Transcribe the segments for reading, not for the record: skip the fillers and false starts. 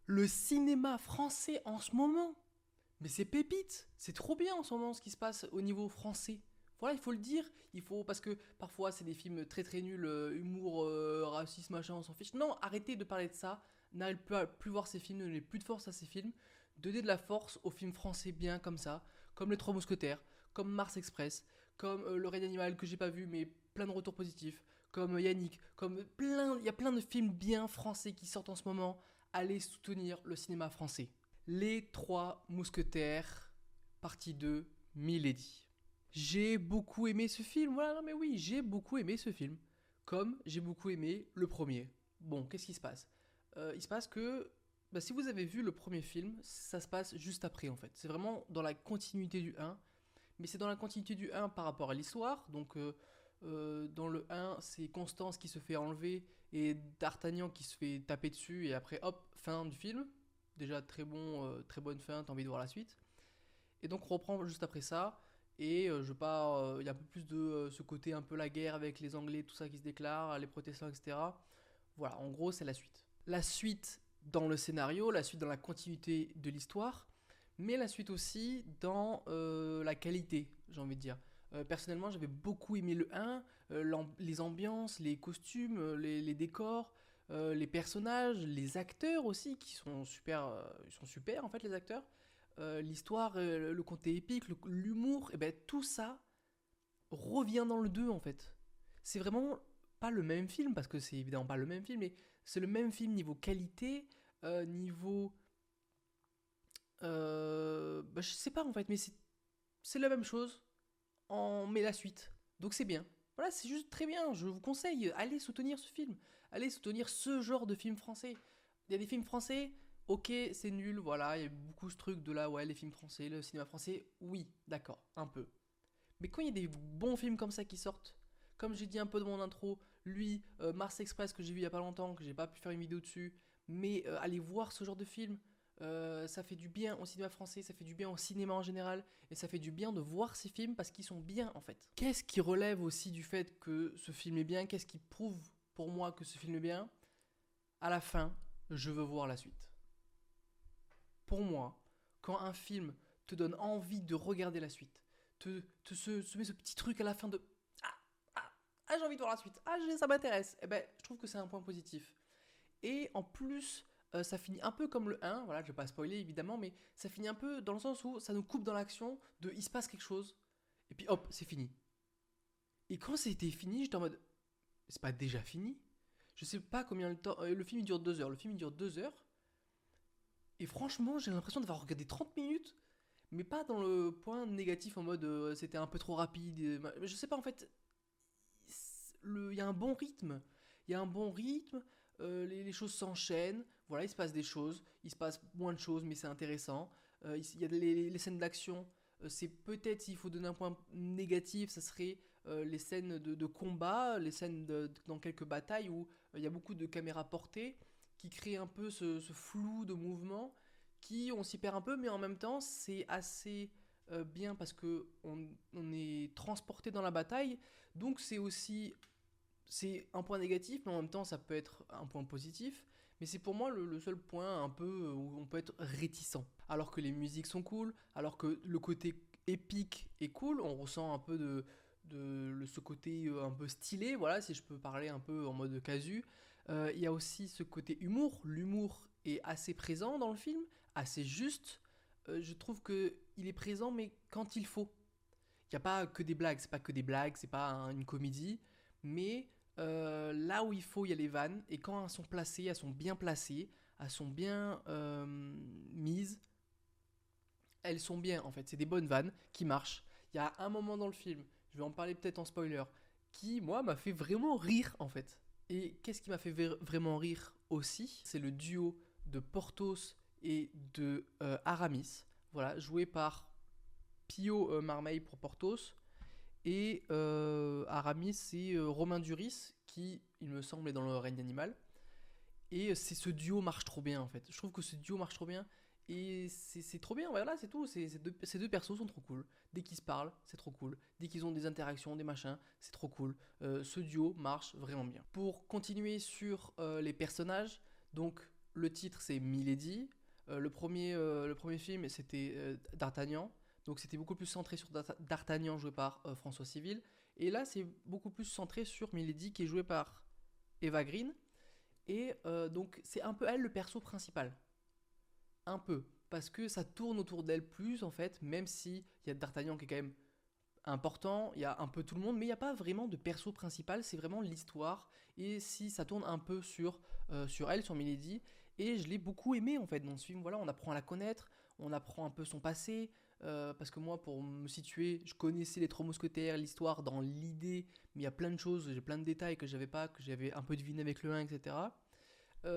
Le cinéma français en ce moment, mais c'est pépite, c'est trop bien en ce moment ce qui se passe au niveau français. Voilà, il faut le dire, il faut parce que parfois c'est des films très très nuls, humour, racisme, machin, on s'en fiche. Non, arrêtez de parler de ça, n'allez plus voir ces films, ne donnez plus de force à ces films. Donnez de la force aux films français bien comme ça, comme Les Trois Mousquetaires, comme Mars Express, comme Le Règne Animal que j'ai pas vu mais plein de retours positifs, comme Yannick, comme plein, il y a plein de films bien français qui sortent en ce moment. Allez soutenir le cinéma français. Les Trois Mousquetaires, partie 2, Milady. J'ai beaucoup aimé ce film, voilà, non mais oui, j'ai beaucoup aimé ce film. Comme j'ai beaucoup aimé le premier. Bon, qu'est-ce qui se passe Il se passe que, bah, si vous avez vu le premier film, ça se passe juste après en fait. C'est vraiment dans la continuité du un, mais c'est dans la continuité du un par rapport à l'histoire. Donc, dans le un, c'est Constance qui se fait enlever et D'Artagnan qui se fait taper dessus, et après, hop, fin du film. Déjà, très bonne fin, t'as envie de voir la suite. Et donc, on reprend juste après ça. Et je pars, il y a un peu plus de ce côté un peu la guerre avec les Anglais, tout ça qui se déclare, les protestants, etc. Voilà, en gros, c'est la suite. La suite dans le scénario, la suite dans la continuité de l'histoire, mais la suite aussi dans la qualité, j'ai envie de dire. Personnellement, j'avais beaucoup aimé le un, les ambiances, les costumes, les décors, les personnages, les acteurs aussi, qui sont super, ils sont super en fait, les acteurs. L'histoire, le côté épique, l'humour, et ben tout ça revient dans le 2 en fait. C'est vraiment pas le même film, parce que c'est évidemment pas le même film, mais c'est le même film niveau qualité, niveau... bah, je sais pas en fait, mais c'est la même chose, mais la suite. Donc c'est bien. Voilà, c'est juste très bien. Je vous conseille, allez soutenir ce film. Allez soutenir ce genre de film français. Il y a des films français, ok, c'est nul, voilà, il y a beaucoup ce truc de là, ouais, les films français, le cinéma français, oui, d'accord, un peu. Mais quand il y a des bons films comme ça qui sortent, comme j'ai dit un peu de mon intro, lui, Mars Express que j'ai vu il y a pas longtemps, que j'ai pas pu faire une vidéo dessus, mais allez voir ce genre de film. Ça fait du bien au cinéma français, ça fait du bien au cinéma en général, et ça fait du bien de voir ces films parce qu'ils sont bien en fait. Qu'est-ce qui relève aussi du fait que ce film est bien? Qu'est-ce qui prouve pour moi que ce film est bien? À la fin, je veux voir la suite. Pour moi, quand un film te donne envie de regarder la suite, se met ce petit truc à la fin de ah, j'ai envie de voir la suite, ça m'intéresse, eh ben, je trouve que c'est un point positif. Et en plus, ça finit un peu comme le un, voilà, je vais pas spoiler évidemment, mais ça finit un peu dans le sens où ça nous coupe dans l'action, de il se passe quelque chose, et puis hop, c'est fini. Et quand c'était fini, j'étais en mode, c'est pas déjà fini? Je sais pas combien de temps, le film il dure 2 heures, le film il dure 2 heures, et franchement, j'ai l'impression d'avoir regardé 30 minutes, mais pas dans le point négatif en mode c'était un peu trop rapide. Je sais pas en fait, il y a un bon rythme. Il y a un bon rythme, les choses s'enchaînent, voilà, il se passe des choses, il se passe moins de choses, mais c'est intéressant. Il y a les scènes d'action, c'est peut-être, s'il faut donner un point négatif, ça serait les scènes de combat, les scènes dans quelques batailles où il y a beaucoup de caméras portées qui créent un peu ce flou de mouvement, qui on s'y perd un peu, mais en même temps c'est assez bien parce que on est transporté dans la bataille, donc c'est un point négatif, mais en même temps, ça peut être un point positif. Mais c'est pour moi le seul point un peu où on peut être réticent. Alors que les musiques sont cool, alors que le côté épique est cool, on ressent un peu ce côté un peu stylé, voilà, si je peux parler un peu en mode casu. Il y a aussi ce côté humour. L'humour est assez présent dans le film, assez juste. Je trouve que il est présent, mais quand il faut. Il n'y a pas que des blagues, c'est pas que des blagues, c'est pas une comédie, mais là où il faut, il y a les vannes, et quand elles sont placées, elles sont bien placées, elles sont bien mises, elles sont bien en fait, c'est des bonnes vannes qui marchent. Il y a un moment dans le film, je vais en parler peut-être en spoiler, qui moi m'a fait vraiment rire en fait. Et qu'est-ce qui m'a fait vraiment rire aussi? C'est le duo de Porthos et de Aramis, voilà, joué par Pio Marmaille pour Porthos, et Aramis, c'est Romain Duris, qui, il me semble, est dans le règne animal. Et c'est ce duo marche trop bien, en fait. Je trouve que ce duo marche trop bien. Et c'est trop bien, voilà, c'est tout. Ces deux persos sont trop cool. Dès qu'ils se parlent, c'est trop cool. Dès qu'ils ont des interactions, des machins, c'est trop cool. Ce duo marche vraiment bien. Pour continuer sur les personnages, donc le titre c'est Milady. Le premier film c'était D'Artagnan. Donc c'était beaucoup plus centré sur D'Artagnan joué par François Civil. Et là c'est beaucoup plus centré sur Milady qui est jouée par Eva Green. Et donc c'est un peu elle le perso principal. Un peu. Parce que ça tourne autour d'elle plus en fait, même si il y a D'Artagnan qui est quand même important, il y a un peu tout le monde, mais il n'y a pas vraiment de perso principal, c'est vraiment l'histoire. Et si ça tourne un peu sur elle, sur Milady, et je l'ai beaucoup aimé en fait dans ce film. Voilà, on apprend à la connaître, on apprend un peu son passé. Parce que moi, pour me situer, je connaissais les Trois Mousquetaires, l'histoire dans l'idée, mais il y a plein de choses, j'ai plein de détails que j'avais pas, que j'avais un peu deviné avec le 1, etc.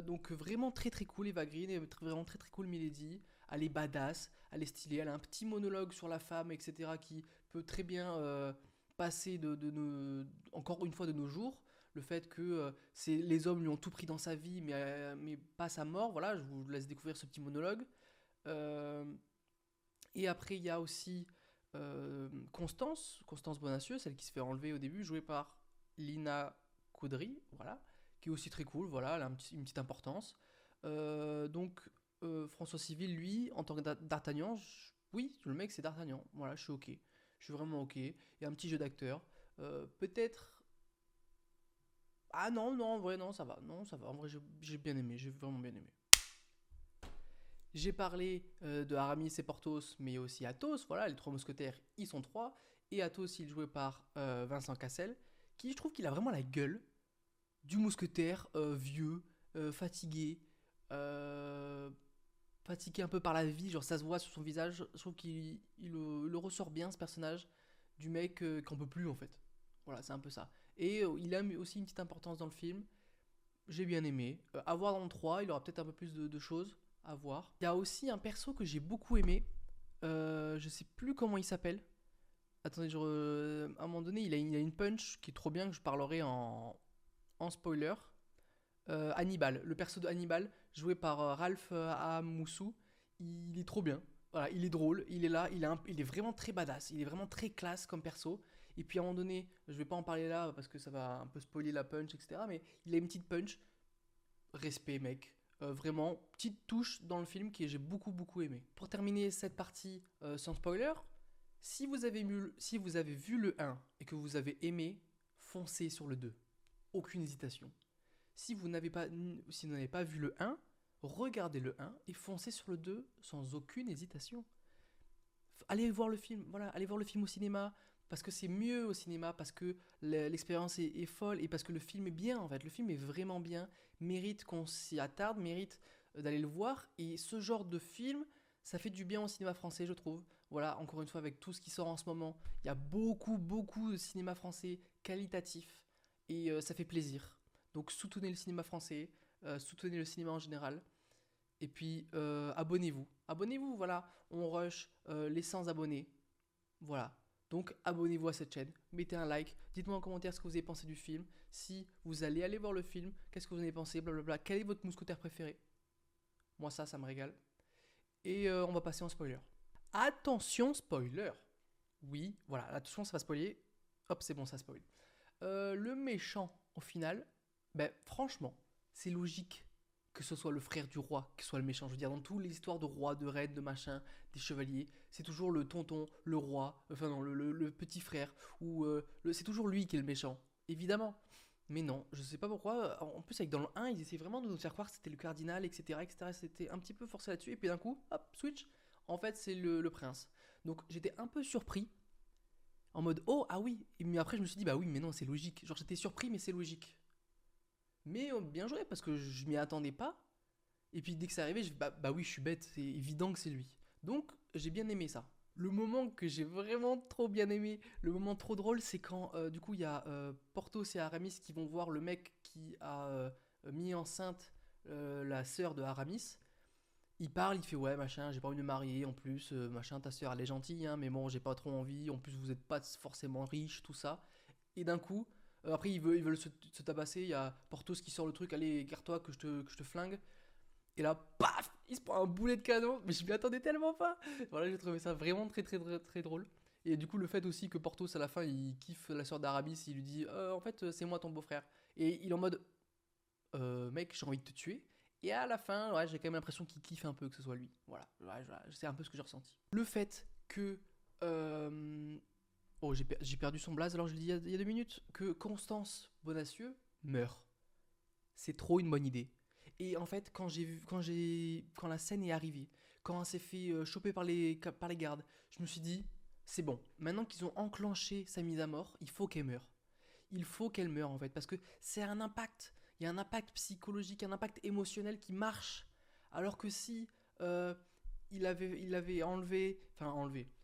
Donc vraiment très très cool Eva Green, et vraiment très très cool Milady. Elle est badass, elle est stylée, elle a un petit monologue sur la femme, etc. qui peut très bien passer encore une fois de nos jours. Le fait que les hommes lui ont tout pris dans sa vie, mais pas sa mort. Voilà, je vous laisse découvrir ce petit monologue. Euh, et après, il y a aussi Constance Bonacieux, celle qui se fait enlever au début, jouée par Lina Coudry, voilà, qui est aussi très cool, voilà, elle a une petite importance. Donc, François Civil, lui, en tant que D'Artagnan, oui, le mec c'est D'Artagnan, voilà, je suis ok, je suis vraiment ok. Il y a un petit jeu d'acteur, peut-être. Ah non, non, en vrai, non, ça va, en vrai, j'ai bien aimé, j'ai vraiment bien aimé. J'ai parlé de Aramis et Porthos, mais aussi Athos. Voilà, les trois mousquetaires, ils sont trois. Et Athos, il est joué par Vincent Cassel, qui je trouve qu'il a vraiment la gueule du mousquetaire vieux, fatigué, euh, fatigué un peu par la vie. Genre, ça se voit sur son visage. Je trouve qu'il le ressort bien, ce personnage, du mec qu'on peut plus, en fait. Voilà, c'est un peu ça. Et il a aussi une petite importance dans le film. J'ai bien aimé. À voir dans le 3, il y aura peut-être un peu plus de choses à voir. Il y a aussi un perso que j'ai beaucoup aimé. Je sais plus comment il s'appelle. Attendez, à un moment donné, il a une punch qui est trop bien que je parlerai en spoiler. Hannibal, le perso de Hannibal, joué par Ralph Amoussou, il est trop bien. Voilà, il est drôle, il est là, il est vraiment très badass, il est vraiment très classe comme perso. Et puis à un moment donné, je vais pas en parler là parce que ça va un peu spoiler la punch, etc. Mais il a une petite punch. Respect, mec. Vraiment, petite touche dans le film que j'ai beaucoup beaucoup aimé. Pour terminer cette partie sans spoiler, si vous avez vu le 1 et que vous avez aimé, foncez sur le 2. Aucune hésitation. Si vous n'avez pas vu le 1, regardez le 1 et foncez sur le 2 sans aucune hésitation. Allez voir le film, voilà, allez voir le film au cinéma, parce que c'est mieux au cinéma, parce que l'expérience est folle, et parce que le film est bien, en fait. Le film est vraiment bien, mérite qu'on s'y attarde, mérite d'aller le voir, et ce genre de film, ça fait du bien au cinéma français, je trouve. Voilà, encore une fois, avec tout ce qui sort en ce moment, il y a beaucoup, beaucoup de cinéma français qualitatif, et ça fait plaisir. Donc soutenez le cinéma français, soutenez le cinéma en général, et puis abonnez-vous. Abonnez-vous, voilà. On rush les 100 abonnés. Voilà. Donc abonnez-vous à cette chaîne, mettez un like, dites-moi en commentaire ce que vous avez pensé du film, si vous allez aller voir le film, qu'est-ce que vous en avez pensé, blablabla, quel est votre mousquetaire préféré. Moi ça me régale. Et on va passer en spoiler. Attention spoiler. Oui, voilà, attention ça va spoiler. Hop, c'est bon, ça spoil. Le méchant, au final, ben franchement, c'est logique que ce soit le frère du roi qui soit le méchant. Je veux dire, dans toutes les histoires de rois, de reines, de machins, des chevaliers, c'est toujours le tonton, le roi, enfin non, le petit frère, ou c'est toujours lui qui est le méchant, évidemment. Mais non, je sais pas pourquoi. En plus, avec dans le 1, ils essaient vraiment de nous faire croire que c'était le cardinal, etc., etc. C'était un petit peu forcé là-dessus, et puis d'un coup, hop, switch. En fait, c'est le prince. Donc j'étais un peu surpris, en mode oh, ah oui. Mais après, je me suis dit, bah oui, mais non, c'est logique. Genre, j'étais surpris, mais c'est logique. Mais bien joué, parce que je m'y attendais pas. Et puis dès que c'est arrivé, bah oui, je suis bête, c'est évident que c'est lui. Donc j'ai bien aimé ça. Le moment que j'ai vraiment trop bien aimé, le moment trop drôle, c'est quand du coup il y a Porthos et Aramis qui vont voir le mec qui a mis enceinte la sœur de Aramis. Il parle, il fait ouais machin, j'ai pas envie de me marier en plus, machin, ta sœur elle est gentille, hein, mais bon j'ai pas trop envie, en plus vous êtes pas forcément riche, tout ça. Et d'un coup, après ils veulent se tabasser, il y a Porthos qui sort le truc, allez écarte-toi que je te flingue. Et là, paf, il se prend un boulet de canon, mais je m'y attendais tellement pas. Voilà, j'ai trouvé ça vraiment très très très très drôle. Et du coup, le fait aussi que Porthos à la fin il kiffe la sœur d'Aramis, il lui dit en fait c'est moi ton beau-frère. Et il est en mode mec, j'ai envie de te tuer. Et à la fin, ouais, j'ai quand même l'impression qu'il kiffe un peu que ce soit lui. Voilà, c'est un peu ce que j'ai ressenti. Le fait que... Oh, j'ai perdu son blaze, alors je l'ai dit il y a 2 minutes. Que Constance Bonacieux meurt. C'est trop une bonne idée. Et en fait, quand la scène est arrivée, quand elle s'est fait choper par les gardes, je me suis dit, c'est bon. Maintenant qu'ils ont enclenché sa mise à mort, il faut qu'elle meure. Il faut qu'elle meure en fait, parce que c'est un impact. Il y a un impact psychologique, un impact émotionnel qui marche. Alors que si euh, il avait enlevé,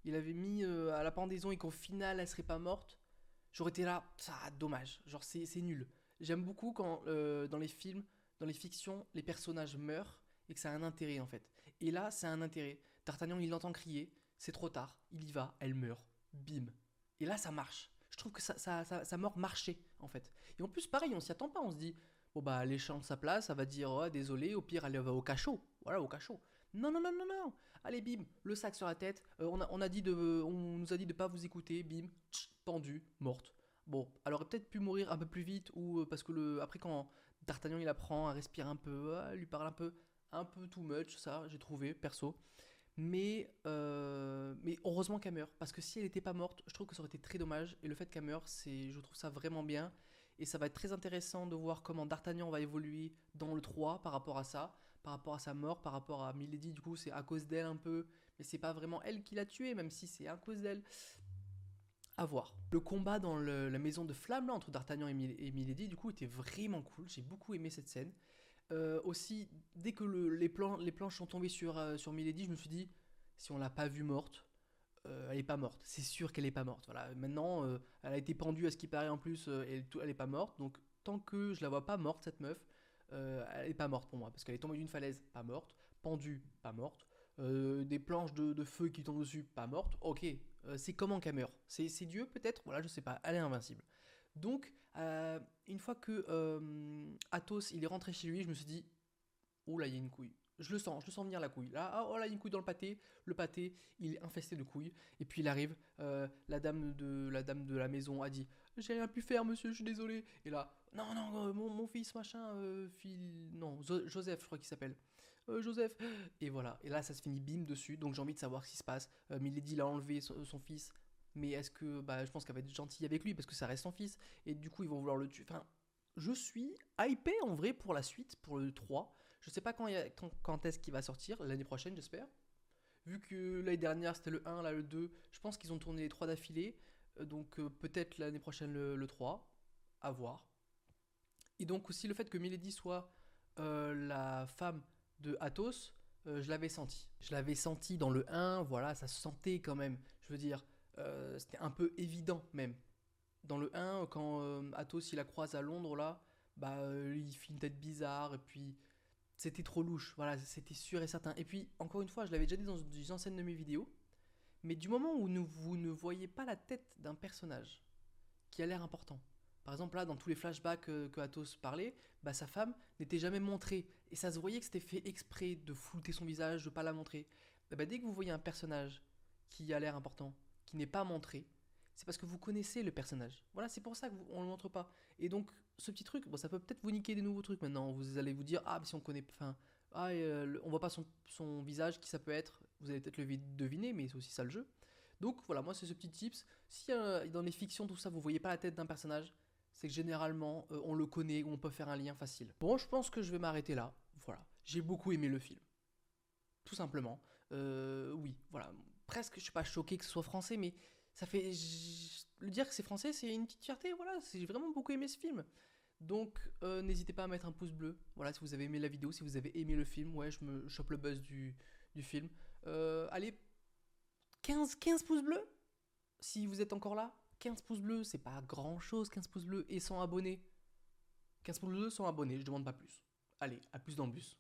il avait mis à la pendaison et qu'au final elle serait pas morte, j'aurais été là, ça, dommage. Genre c'est nul. J'aime beaucoup quand dans les films, dans les fictions, les personnages meurent et que ça a un intérêt en fait. Et là, c'est un intérêt. D'Artagnan, il l'entend crier, c'est trop tard, il y va, elle meurt, bim. Et là, ça marche. Je trouve que sa mort marchait en fait. Et en plus, pareil, on s'y attend pas, on se dit, bon bah, elle échange sa place, elle va dire, oh, désolé, au pire, elle va au cachot. Voilà, au cachot. Non, non, non, non, non. Allez, bim, le sac sur la tête. On nous a dit de pas vous écouter, bim, pendue, morte. Bon, elle aurait peut-être pu mourir un peu plus vite ou parce que après quand D'Artagnan il apprend à respirer un peu, elle lui parle un peu too much, ça j'ai trouvé perso. Mais heureusement qu'elle meurt parce que si elle n'était pas morte, je trouve que ça aurait été très dommage et le fait qu'elle meure, je trouve ça vraiment bien et ça va être très intéressant de voir comment D'Artagnan va évoluer dans le 3 par rapport à ça, par rapport à sa mort, par rapport à Milady. Du coup, c'est à cause d'elle un peu, mais c'est pas vraiment elle qui l'a tué, même si c'est à cause d'elle. À voir. Le combat dans la maison de flamme là, entre D'Artagnan et Milady, du coup, était vraiment cool. J'ai beaucoup aimé cette scène. Aussi, dès que les planches sont tombées sur Milady, je me suis dit, si on l'a pas vue morte, elle est pas morte. C'est sûr qu'elle est pas morte. Voilà. Maintenant, elle a été pendue à ce qui paraît en plus, elle est pas morte. Donc, tant que je la vois pas morte, cette meuf, elle est pas morte pour moi. Parce qu'elle est tombée d'une falaise, pas morte. Pendue, pas morte. Des planches de feu qui tombent dessus, pas morte. Ok, c'est comment qu'elle meurt. C'est Dieu peut-être. Voilà, je sais pas. Elle est invincible. Donc, une fois que Athos il est rentré chez lui, je me suis dit, oh là, il y a une couille. Je le sens venir la couille. Là, oh là, il y a une couille dans le pâté. Le pâté, il est infesté de couilles. Et puis il arrive, la dame de la maison a dit, j'ai rien pu faire, monsieur, je suis désolé. Et là, non, non, mon fils, machin, non, Joseph, je crois qu'il s'appelle. Joseph. Et voilà. Et là, ça se finit bim dessus. Donc j'ai envie de savoir ce qui se passe. Milady, il a enlevé son fils. Mais est-ce que, bah, je pense qu'elle va être gentille avec lui parce que ça reste son fils. Et du coup, ils vont vouloir le tuer. Enfin, je suis hypé en vrai pour la suite, pour le 3. Je sais pas quand est-ce qu'il va sortir, l'année prochaine j'espère. Vu que l'année dernière c'était le 1, là le 2, je pense qu'ils ont tourné les 3 d'affilée. Donc peut-être l'année prochaine le 3, à voir. Et donc aussi le fait que Milady soit la femme de Athos, je l'avais senti. Je l'avais senti dans le 1, voilà, ça se sentait quand même. Je veux dire, c'était un peu évident même. Dans le 1, quand Athos il la croise à Londres là, bah il fait une tête bizarre et puis c'était trop louche, voilà, c'était sûr et certain. Et puis, encore une fois, je l'avais déjà dit dans des anciennes de mes vidéos, mais du moment où vous ne voyez pas la tête d'un personnage qui a l'air important, par exemple là, dans tous les flashbacks que Athos parlait, bah, sa femme n'était jamais montrée, et ça se voyait que c'était fait exprès de flouter son visage, de pas la montrer. Bah, dès que vous voyez un personnage qui a l'air important, qui n'est pas montré, c'est parce que vous connaissez le personnage. Voilà, c'est pour ça qu'on le montre pas. Et donc, ce petit truc, bon, ça peut peut-être vous niquer des nouveaux trucs maintenant. Vous allez vous dire, ah, mais si on connaît, enfin, ah, on voit pas son visage, qui ça peut être. Vous allez peut-être le deviner, mais c'est aussi ça le jeu. Donc voilà, moi c'est ce petit tips. Si dans les fictions, tout ça, vous voyez pas la tête d'un personnage, c'est que généralement on le connaît ou on peut faire un lien facile. Bon, je pense que je vais m'arrêter là. Voilà, j'ai beaucoup aimé le film, tout simplement. Oui, voilà, presque, je suis pas choqué que ce soit français, mais ça fait le dire que c'est français, c'est une petite fierté. Voilà, j'ai vraiment beaucoup aimé ce film. Donc n'hésitez pas à mettre un pouce bleu. Voilà, si vous avez aimé la vidéo, si vous avez aimé le film, ouais, je me chope le buzz du film. Allez, 15 pouces bleus si vous êtes encore là. 15 pouces bleus, c'est pas grand chose, 15 pouces bleus et 100 abonnés. 15 pouces bleus, 100 abonnés, je demande pas plus. Allez, à plus dans le bus.